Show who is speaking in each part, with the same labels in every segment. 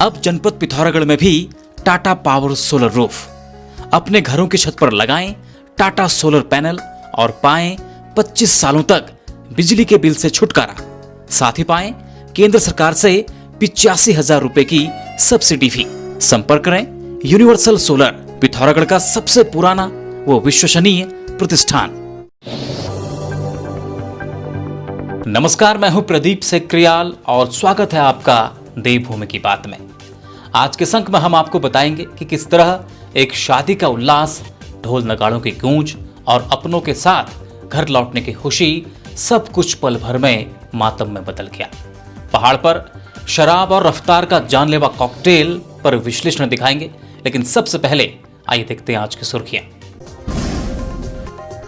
Speaker 1: अब जनपद पिथौरागढ़ में भी टाटा पावर सोलर रूफ। अपने घरों की छत पर लगाएं टाटा सोलर पैनल और पाएं 25 सालों तक बिजली के बिल से छुटकारा। साथ ही पाएं केंद्र सरकार से 85,000 रुपए की सब्सिडी भी। संपर्क करें यूनिवर्सल सोलर, पिथौरागढ़ का सबसे पुराना व विश्वसनीय प्रतिष्ठान। नमस्कार, मैं हूं प्रदीप सेक्रियाल और स्वागत है आपका देवभूमि की बात में। आज के अंक में हम आपको बताएंगे कि किस तरह एक शादी का उल्लास, ढोल नगाड़ों की गूंज और अपनों के साथ घर लौटने की खुशी सब कुछ पल भर में मातम में बदल गया। पहाड़ पर शराब और रफ्तार का जानलेवा कॉकटेल पर विश्लेषण दिखाएंगे, लेकिन सबसे पहले आइए देखते हैं आज की सुर्खियां।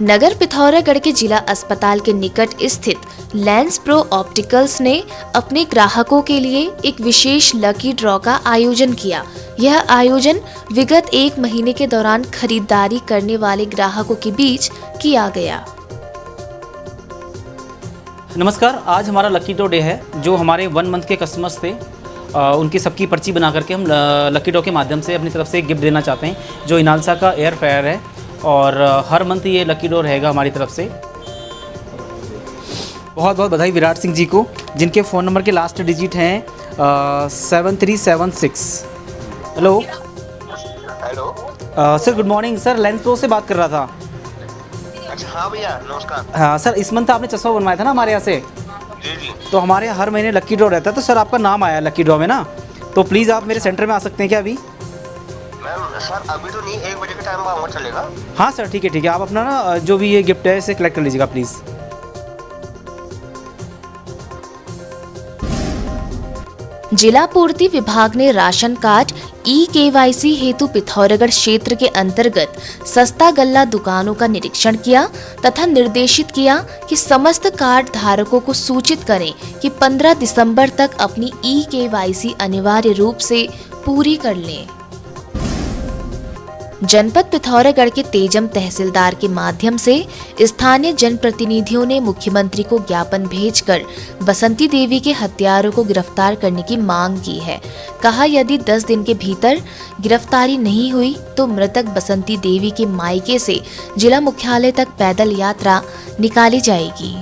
Speaker 2: नगर पिथौरागढ़ के जिला अस्पताल के निकट स्थित लेंस प्रो ऑप्टिकल्स ने अपने ग्राहकों के लिए एक विशेष लकी ड्रॉ का आयोजन किया। यह आयोजन विगत 1 महीने के दौरान खरीदारी करने वाले ग्राहकों के बीच किया गया।
Speaker 3: नमस्कार, आज हमारा लकी ड्रॉ डे है। जो हमारे 1 मंथ के कस्टमर्स थे उनकी सबकी पर्ची बना करके हम लकी ड्रॉ के माध्यम से अपनी तरफ से एक गिफ्ट देना चाहते हैं, जो इनालसा का एयर फ्रायर है। और हर मंथ ये लकी ड्रॉ रहेगा हमारी तरफ से। बहुत बहुत बधाई विराट सिंह जी को, जिनके फ़ोन नंबर के लास्ट डिजिट हैं 7376। Hello sir, good morning sir, lens pro से बात कर रहा था।
Speaker 4: अच्छा, हाँ भैया नमस्कार।
Speaker 3: हाँ सर, इस मंथ आपने चश्मा बनवाया था ना हमारे यहाँ से।
Speaker 4: जी जी।
Speaker 3: तो हमारे यहाँ हर महीने लकी ड्रॉ रहता है, तो सर आपका नाम आया लकी ड्रॉ में ना, तो प्लीज़ आप मेरे सेंटर में आ सकते हैं क्या अभी?
Speaker 4: मैम सर अभी तो नहीं, 1 बजे के टाइम में आऊँगा, चलेगा?
Speaker 3: हाँ सर, ठीक है, आप अपना ना जो भी ये गिफ्ट है इसे कलेक्ट कर लीजिएगा प्लीज़।
Speaker 2: जिला पूर्ति विभाग ने राशन कार्ड ई-केवाईसी हेतु पिथौरागढ़ क्षेत्र के अंतर्गत सस्ता गल्ला दुकानों का निरीक्षण किया तथा निर्देशित किया कि समस्त कार्ड धारकों को सूचित करें कि 15 दिसंबर तक अपनी ई-केवाईसी अनिवार्य रूप से पूरी कर लें। जनपद पिथौरागढ़ के तेजम तहसीलदार के माध्यम से स्थानीय जनप्रतिनिधियों ने मुख्यमंत्री को ज्ञापन भेजकर बसंती देवी के हत्यारों को गिरफ्तार करने की मांग की है। कहा, यदि 10 दिन के भीतर गिरफ्तारी नहीं हुई तो मृतक बसंती देवी के मायके से जिला मुख्यालय तक पैदल यात्रा निकाली जाएगी।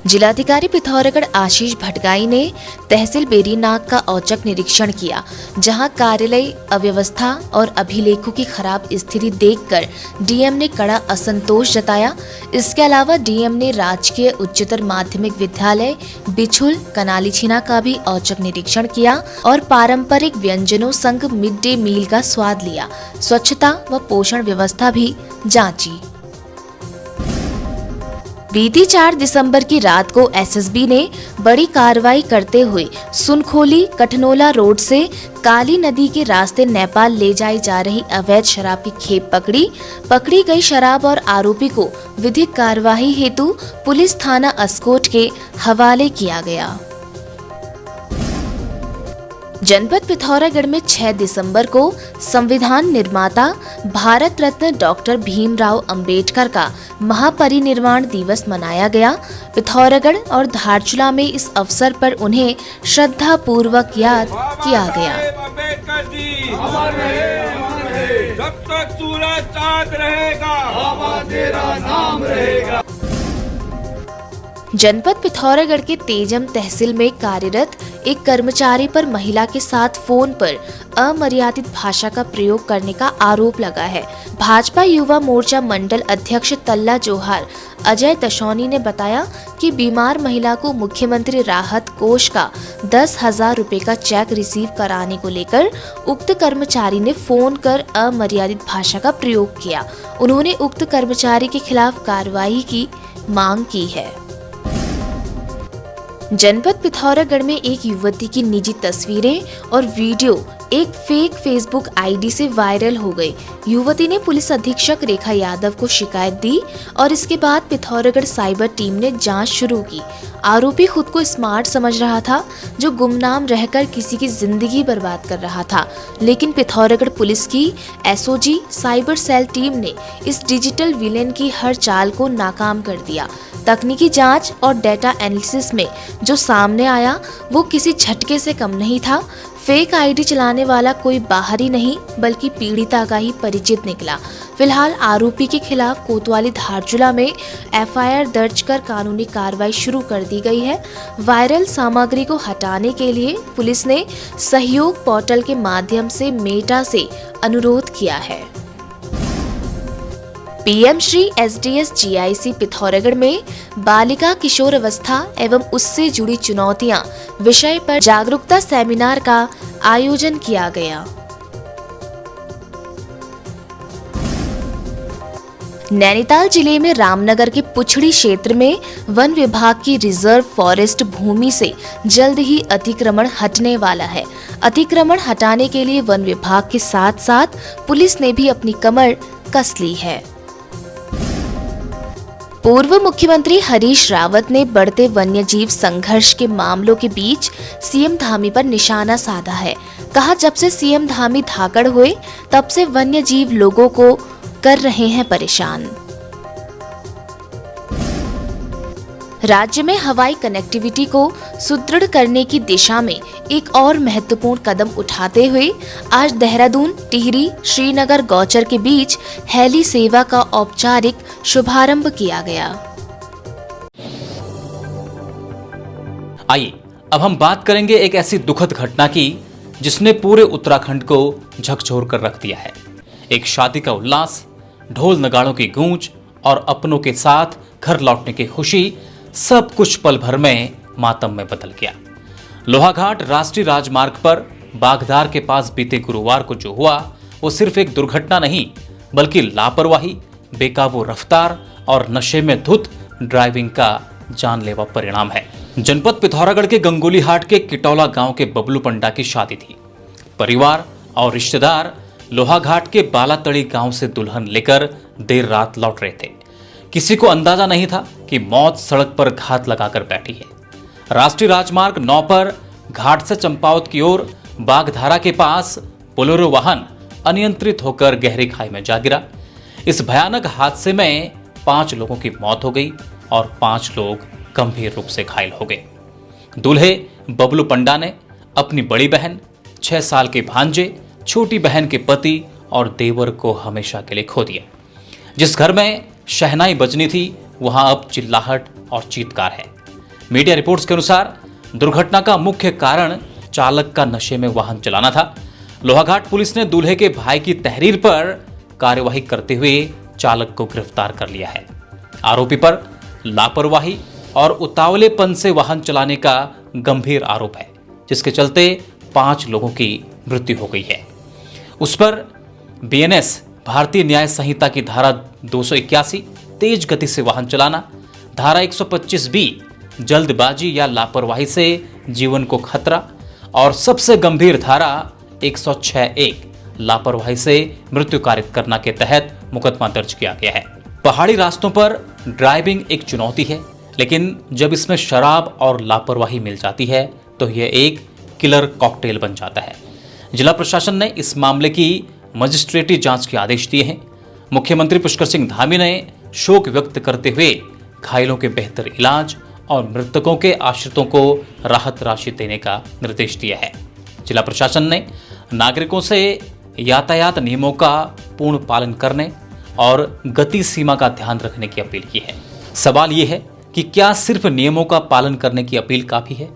Speaker 2: जिलाधिकारी पिथौरागढ़ आशीष भटगाई ने तहसील बेरीनाग का औचक निरीक्षण किया, जहां कार्यालय अव्यवस्था और अभिलेखों की खराब स्थिति देखकर डीएम ने कड़ा असंतोष जताया। इसके अलावा डीएम ने राजकीय उच्चतर माध्यमिक विद्यालय बिछुल कनालीछीना का भी औचक निरीक्षण किया और पारंपरिक व्यंजनों संग मिड डे मील का स्वाद लिया। स्वच्छता व पोषण व्यवस्था भी जांची। बीती 4 दिसंबर की रात को एसएसबी ने बड़ी कार्रवाई करते हुए सुनखोली कठनोला रोड से काली नदी के रास्ते नेपाल ले जाई जा रही अवैध शराब की खेप पकड़ी गई शराब और आरोपी को विधिक कार्यवाही हेतु पुलिस थाना अस्कोट के हवाले किया गया। जनपद पिथौरागढ़ में 6 दिसंबर को संविधान निर्माता भारत रत्न डॉक्टर भीमराव अंबेडकर का महापरिनिर्वाण दिवस मनाया गया। पिथौरागढ़ और धारचूला में इस अवसर पर उन्हें श्रद्धा पूर्वक याद किया गया।
Speaker 5: अंबेडकर जी अमर रहे, जब तक सूरज चांद रहेगा, तेरा नाम रहेगा।
Speaker 2: जनपद पिथौरागढ़ के तेजम तहसील में कार्यरत एक कर्मचारी पर महिला के साथ फोन पर अमर्यादित भाषा का प्रयोग करने का आरोप लगा है। भाजपा युवा मोर्चा मंडल अध्यक्ष तल्ला जोहार अजय तशौनी ने बताया कि बीमार महिला को मुख्यमंत्री राहत कोष का 10,000 रुपए का चेक रिसीव कराने को लेकर उक्त कर्मचारी ने फोन कर अमर्यादित भाषा का प्रयोग किया। उन्होंने उक्त कर्मचारी के खिलाफ कार्रवाई की मांग की है। जनपद पिथौरागढ़ में एक युवती की निजी तस्वीरें और वीडियो एक फेक फेसबुक आईडी से वायरल हो गई। युवती ने पुलिस अधीक्षक रेखा यादव को शिकायत दी और इसके बाद पिथौरागढ़ साइबर टीम ने जांच शुरू की। आरोपी खुद को स्मार्ट समझ रहा था, जो गुमनाम रहकर किसी की जिंदगी बर्बाद कर रहा था, लेकिन पिथौरागढ़ पुलिस की एसओजी साइबर सेल टीम ने इस डिजिटल विलेन की हर चाल को नाकाम कर दिया। तकनीकी जांच और डेटा एनालिसिस में जो सामने सामने आया वो किसी झटके से कम नहीं था। फेक आईडी चलाने वाला कोई बाहरी नहीं बल्कि पीड़िता का ही परिचित निकला। फिलहाल आरोपी के खिलाफ कोतवाली धारचूला में एफआईआर दर्ज कर कानूनी कार्रवाई शुरू कर दी गई है। वायरल सामग्री को हटाने के लिए पुलिस ने सहयोग पोर्टल के माध्यम से मेटा से अनुरोध किया है। PM Shri SDS GIC Pithoragarh में बालिका किशोर अवस्था एवं उससे जुड़ी चुनौतियां विषय पर जागरूकता सेमिनार का आयोजन किया गया। नैनीताल जिले में रामनगर के पुछड़ी क्षेत्र में वन विभाग की रिजर्व फॉरेस्ट भूमि से जल्द ही अतिक्रमण हटने वाला है। अतिक्रमण हटाने के लिए वन विभाग के साथ साथ पुलिस ने भी अपनी कमर कस ली है। पूर्व मुख्यमंत्री हरीश रावत ने बढ़ते वन्यजीव संघर्ष के मामलों के बीच सीएम धामी पर निशाना साधा है। कहा, जब से सीएम धामी धाकड़ हुए तब से वन्यजीव लोगों को कर रहे हैं परेशान। राज्य में हवाई कनेक्टिविटी को सुदृढ़ करने की दिशा में एक और महत्वपूर्ण कदम उठाते हुए आज देहरादून, टिहरी, श्रीनगर, गौचर के बीच हेली सेवा का औपचारिक शुभारंभ किया गया।
Speaker 1: आइए अब हम बात करेंगे एक ऐसी दुखद घटना की जिसने पूरे उत्तराखंड को झकझोर कर रख दिया है। एक शादी का उल्लास, ढोल नगाड़ों की गूंज और अपनों के साथ घर लौटने की खुशी, सब कुछ पल भर में मातम में बदल गया। लोहाघाट राष्ट्रीय राजमार्ग पर बागधार के पास बीते गुरुवार को जो हुआ वो सिर्फ एक दुर्घटना नहीं बल्कि लापरवाही, बेकाबू रफ्तार और नशे में धुत ड्राइविंग का जानलेवा परिणाम है। जनपद पिथौरागढ़ के गंगोलीहाट के किटौला गांव के बबलू पंडा की शादी थी। परिवार और रिश्तेदार लोहाघाट के बालातड़ी गांव से दुल्हन लेकर देर रात लौट रहे थे। किसी को अंदाजा नहीं था कि मौत सड़क पर घात लगाकर बैठी है। राष्ट्रीय राजमार्ग 9 पर घाट से चंपावत की ओर बागधारा के पास बोलेरो वाहन अनियंत्रित होकर गहरी खाई में जा गिरा। इस भयानक हादसे में 5 लोगों की मौत हो गई और 5 लोग गंभीर रूप से घायल हो गए। दूल्हे बबलू पंडा ने अपनी बड़ी बहन, 6 साल के भांजे, छोटी बहन के पति और देवर को हमेशा के लिए खो दिया। जिस घर में शहनाई बजनी थी वहां अब चिल्लाहट और चीत्कार है। मीडिया रिपोर्ट्स के अनुसार दुर्घटना का मुख्य कारण चालक का नशे में वाहन चलाना था। लोहाघाट पुलिस ने दूल्हे के भाई की तहरीर पर कार्यवाही करते हुए चालक को गिरफ्तार कर लिया है। आरोपी पर लापरवाही और उतावलेपन से वाहन चलाने का गंभीर आरोप है, जिसके चलते 5 लोगों की मृत्यु हो गई है। उस पर बीएनएस भारतीय न्याय संहिता की धारा 281 तेज गति से वाहन चलाना, धारा 125 बी जल्दबाजी या लापरवाही से जीवन को खतरा और सबसे गंभीर धारा 106(1) लापरवाही से मृत्यु कारित करना के तहत मुकदमा दर्ज किया गया है। पहाड़ी रास्तों पर ड्राइविंग एक चुनौती है, लेकिन जब इसमें शराब और लापरवाही मिल जाती है तो यह एक किलर कॉकटेल बन जाता है। जिला प्रशासन ने इस मामले की मजिस्ट्रेटी जांच के आदेश दिए हैं। मुख्यमंत्री पुष्कर सिंह धामी ने शोक व्यक्त करते हुए घायलों के बेहतर इलाज और मृतकों के आश्रितों को राहत राशि देने का निर्देश दिया है। जिला प्रशासन ने नागरिकों से यातायात नियमों का पूर्ण पालन करने और गति सीमा का ध्यान रखने की अपील की है। सवाल यह है कि क्या सिर्फ नियमों का पालन करने की अपील काफी है?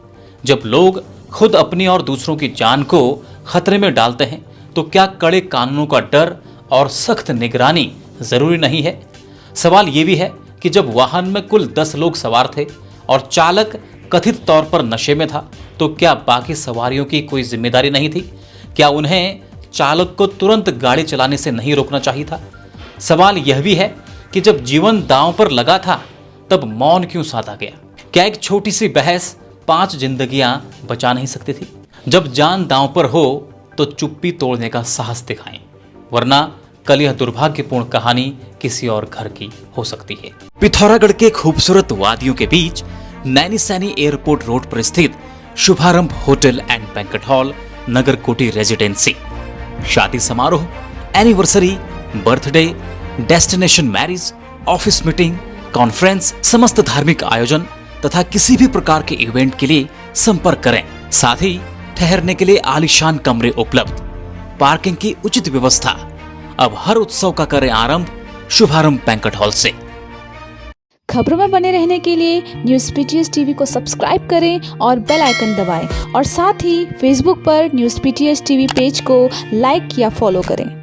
Speaker 1: जब लोग खुद अपनी और दूसरों की जान को खतरे में डालते हैं तो क्या कड़े कानूनों का डर और सख्त निगरानी जरूरी नहीं है? सवाल यह भी है कि जब वाहन में कुल 10 लोग सवार थे और चालक कथित तौर पर नशे में था तो क्या बाकी सवारियों की कोई जिम्मेदारी नहीं थी? क्या उन्हें चालक को तुरंत गाड़ी चलाने से नहीं रोकना चाहिए था? सवाल यह भी है कि जब जीवन दांव पर लगा था तब मौन क्यों साधा गया? क्या एक छोटी सी बहस 5 जिंदगियां बचा नहीं सकती थी? जब जान दांव पर हो तो चुप्पी तोड़ने का साहस दिखाएं, वरना कल यह दुर्भाग्यपूर्ण कहानी किसी और घर की हो सकती है। पिथौरागढ़ के खूबसूरत वादियों के बीच नैनीसैनी एयरपोर्ट रोड पर स्थित शुभारंभ होटल एंड बैंक्वेट हॉल नगर कोटी रेजिडेंसी। शादी समारोह, anniversary, birthday, destination marriage, office meeting, conference, समस्त धार्मिक आयोजन तथा किसी भी प्रकार के इवेंट के लिए संपर्क करें। साथ ही ठहरने के लिए आलीशान कमरे उपलब्ध, पार्किंग की उचित व्यवस्था। अब हर उत्सव का करें आरंभ शुभारंभ बैंक्वेट हॉल से।
Speaker 6: खबरों में बने रहने के लिए न्यूज़ PTS टीवी को सब्सक्राइब करें और बेल आइकन दबाएं और साथ ही फेसबुक पर न्यूज़ PTS टीवी पेज को लाइक या फॉलो करें।